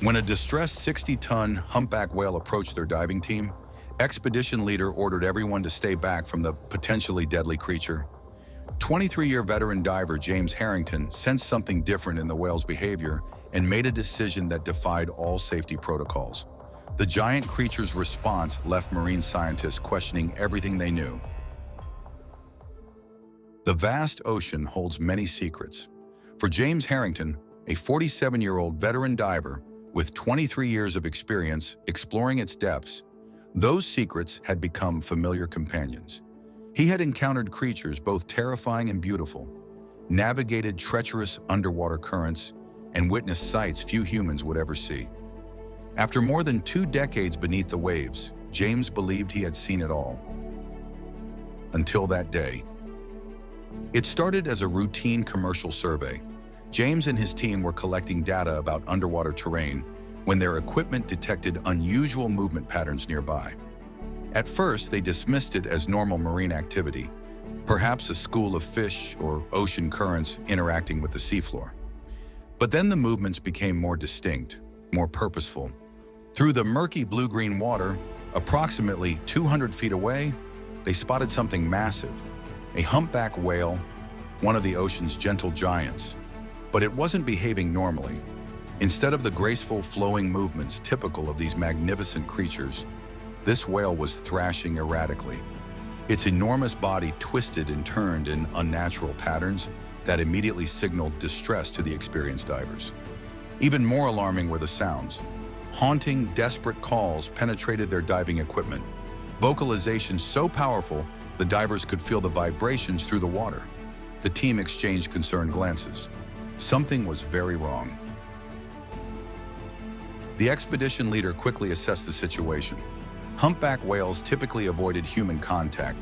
When a distressed 60-ton humpback whale approached their diving team, expedition leader ordered everyone to stay back from the potentially deadly creature. 23-year veteran diver James Harrington sensed something different in the whale's behavior and made a decision that defied all safety protocols. The giant creature's response left marine scientists questioning everything they knew. The vast ocean holds many secrets. For James Harrington, a 47-year-old veteran diver with 23 years of experience exploring its depths, those secrets had become familiar companions. He had encountered creatures both terrifying and beautiful, navigated treacherous underwater currents, and witnessed sights few humans would ever see. After more than 2 decades beneath the waves, James believed he had seen it all. Until that day. It started as a routine commercial survey. James and his team were collecting data about underwater terrain when their equipment detected unusual movement patterns nearby. At first, they dismissed it as normal marine activity, perhaps a school of fish or ocean currents interacting with the seafloor. But then the movements became more distinct, more purposeful. Through the murky blue-green water, approximately 200 feet away, they spotted something massive, a humpback whale, one of the ocean's gentle giants. But it wasn't behaving normally. Instead of the graceful, flowing movements typical of these magnificent creatures, this whale was thrashing erratically. Its enormous body twisted and turned in unnatural patterns that immediately signaled distress to the experienced divers. Even more alarming were the sounds. Haunting, desperate calls penetrated their diving equipment. Vocalizations so powerful, the divers could feel the vibrations through the water. The team exchanged concerned glances. Something was very wrong. The expedition leader quickly assessed the situation. Humpback whales typically avoided human contact,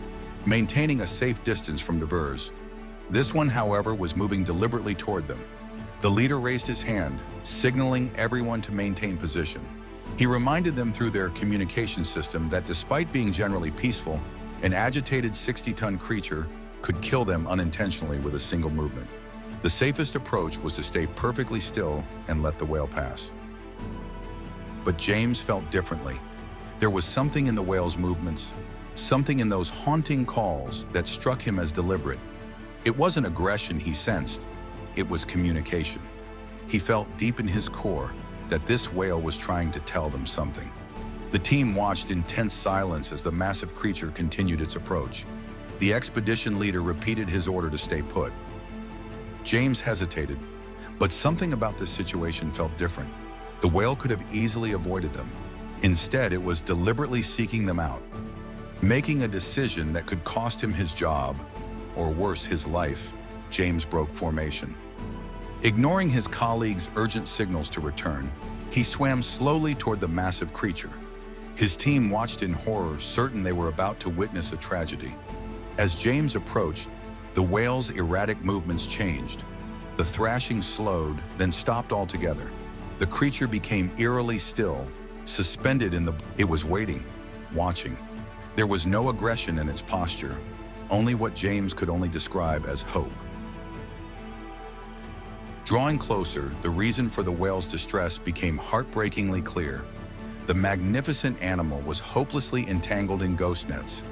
maintaining a safe distance from divers. This one, however, was moving deliberately toward them. The leader raised his hand, signaling everyone to maintain position. He reminded them through their communication system that despite being generally peaceful, an agitated 60-ton creature could kill them unintentionally with a single movement. The safest approach was to stay perfectly still and let the whale pass. But James felt differently. There was something in the whale's movements, something in those haunting calls that struck him as deliberate. It wasn't aggression he sensed, it was communication. He felt deep in his core that this whale was trying to tell them something. The team watched in tense silence as the massive creature continued its approach. The expedition leader repeated his order to stay put. James hesitated, but something about this situation felt different. The whale could have easily avoided them. Instead, it was deliberately seeking them out, making a decision that could cost him his job, or worse, his life. James broke formation. Ignoring his colleagues' urgent signals to return, he swam slowly toward the massive creature. His team watched in horror, certain they were about to witness a tragedy. As James approached, the whale's erratic movements changed. The thrashing slowed, then stopped altogether. The creature became eerily still, suspended in the... It was waiting, watching. There was no aggression in its posture, only what James could only describe as hope. Drawing closer, the reason for the whale's distress became heartbreakingly clear. The magnificent animal was hopelessly entangled in ghost nets,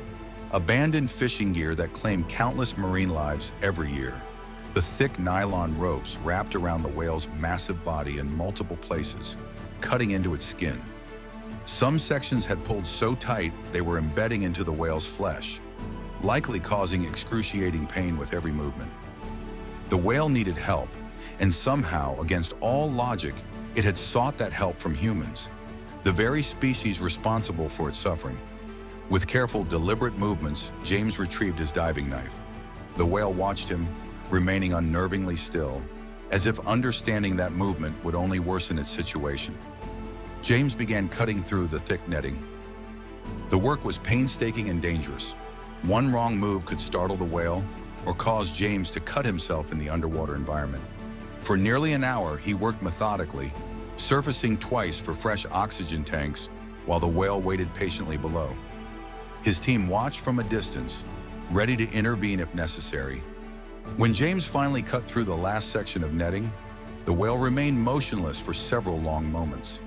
abandoned fishing gear that claimed countless marine lives every year. The thick nylon ropes wrapped around the whale's massive body in multiple places, cutting into its skin. Some sections had pulled so tight they were embedding into the whale's flesh, likely causing excruciating pain with every movement. The whale needed help, and somehow, against all logic, it had sought that help from humans, the very species responsible for its suffering. With careful, deliberate movements, James retrieved his diving knife. The whale watched him, remaining unnervingly still, as if understanding that movement would only worsen its situation. James began cutting through the thick netting. The work was painstaking and dangerous. One wrong move could startle the whale or cause James to cut himself in the underwater environment. For nearly an hour, he worked methodically, surfacing twice for fresh oxygen tanks while the whale waited patiently below. His team watched from a distance, ready to intervene if necessary. When James finally cut through the last section of netting, The whale remained motionless for several long moments.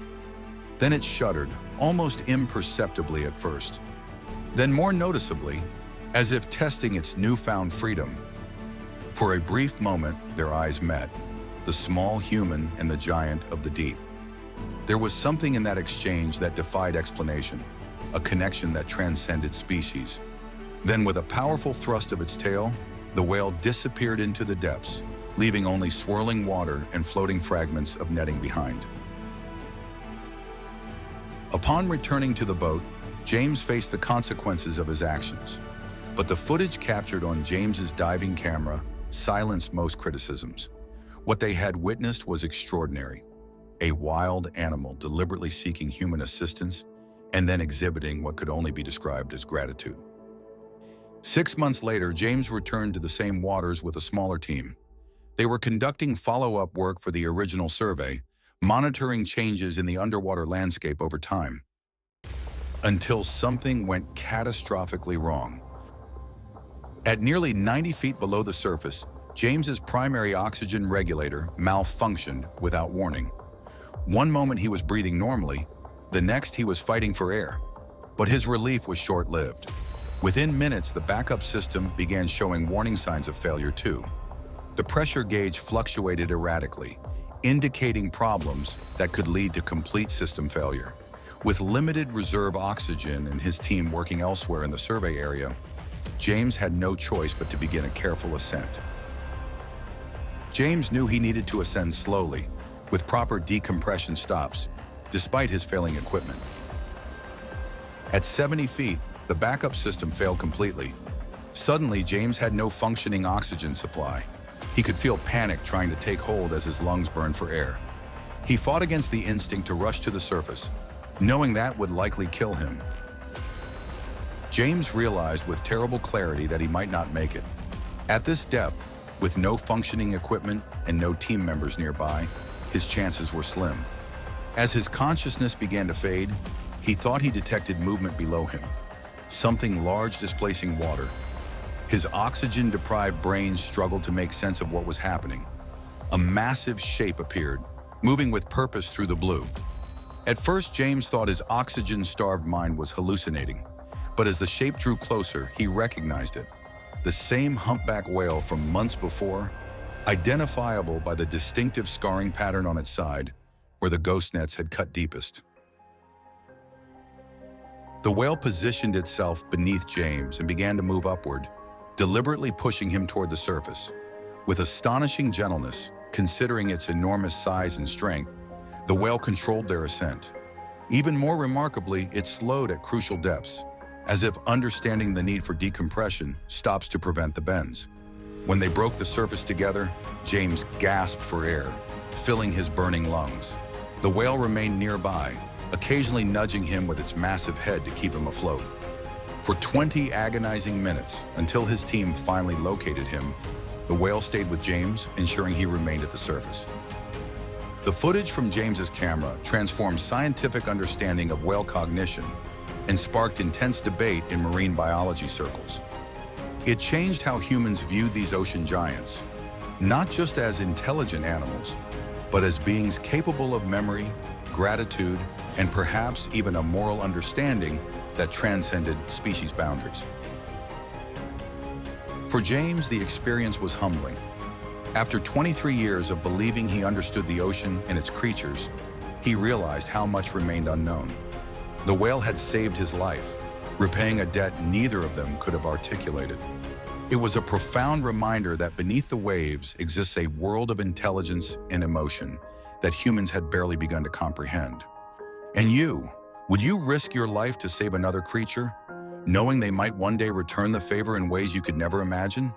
Then it shuddered, almost imperceptibly at first. Then more noticeably, as if testing its newfound freedom. For a brief moment, their eyes met, the small human and the giant of the deep. There was something in that exchange that defied explanation, a connection that transcended species. Then with a powerful thrust of its tail, the whale disappeared into the depths, leaving only swirling water and floating fragments of netting behind. Upon returning to the boat, James faced the consequences of his actions. But the footage captured on James's diving camera silenced most criticisms. What they had witnessed was extraordinary. A wild animal deliberately seeking human assistance and then exhibiting what could only be described as gratitude. 6 months later, James returned to the same waters with a smaller team. They were conducting follow-up work for the original survey, monitoring changes in the underwater landscape over time. Until something went catastrophically wrong. At nearly 90 feet below the surface, James's primary oxygen regulator malfunctioned without warning. One moment he was breathing normally, the next he was fighting for air. But his relief was short-lived. Within minutes, the backup system began showing warning signs of failure too. The pressure gauge fluctuated erratically, indicating problems that could lead to complete system failure. With limited reserve oxygen and his team working elsewhere in the survey area, James had no choice but to begin a careful ascent. James knew he needed to ascend slowly, with proper decompression stops, despite his failing equipment. At 70 feet, the backup system failed completely. Suddenly, James had no functioning oxygen supply. He could feel panic trying to take hold as his lungs burned for air. He fought against the instinct to rush to the surface, knowing that would likely kill him. James realized with terrible clarity that he might not make it. At this depth, with no functioning equipment and no team members nearby, his chances were slim. As his consciousness began to fade, he thought he detected movement below him, something large displacing water. His oxygen-deprived brain struggled to make sense of what was happening. A massive shape appeared, moving with purpose through the blue. At first, James thought his oxygen-starved mind was hallucinating, but as the shape drew closer, he recognized it. The same humpback whale from months before, identifiable by the distinctive scarring pattern on its side, where the ghost nets had cut deepest. The whale positioned itself beneath James and began to move upward, deliberately pushing him toward the surface. With astonishing gentleness, considering its enormous size and strength, the whale controlled their ascent. Even more remarkably, it slowed at crucial depths, as if understanding the need for decompression stops to prevent the bends. When they broke the surface together, James gasped for air, filling his burning lungs. The whale remained nearby, occasionally nudging him with its massive head to keep him afloat. For 20 agonizing minutes, until his team finally located him, the whale stayed with James, ensuring he remained at the surface. The footage from James's camera transformed scientific understanding of whale cognition and sparked intense debate in marine biology circles. It changed how humans viewed these ocean giants, not just as intelligent animals, but as beings capable of memory, gratitude, and perhaps even a moral understanding that transcended species boundaries. For James, the experience was humbling. After 23 years of believing he understood the ocean and its creatures, he realized how much remained unknown. The whale had saved his life, repaying a debt neither of them could have articulated. It was a profound reminder that beneath the waves exists a world of intelligence and emotion that humans had barely begun to comprehend. And you, would you risk your life to save another creature, knowing they might one day return the favor in ways you could never imagine?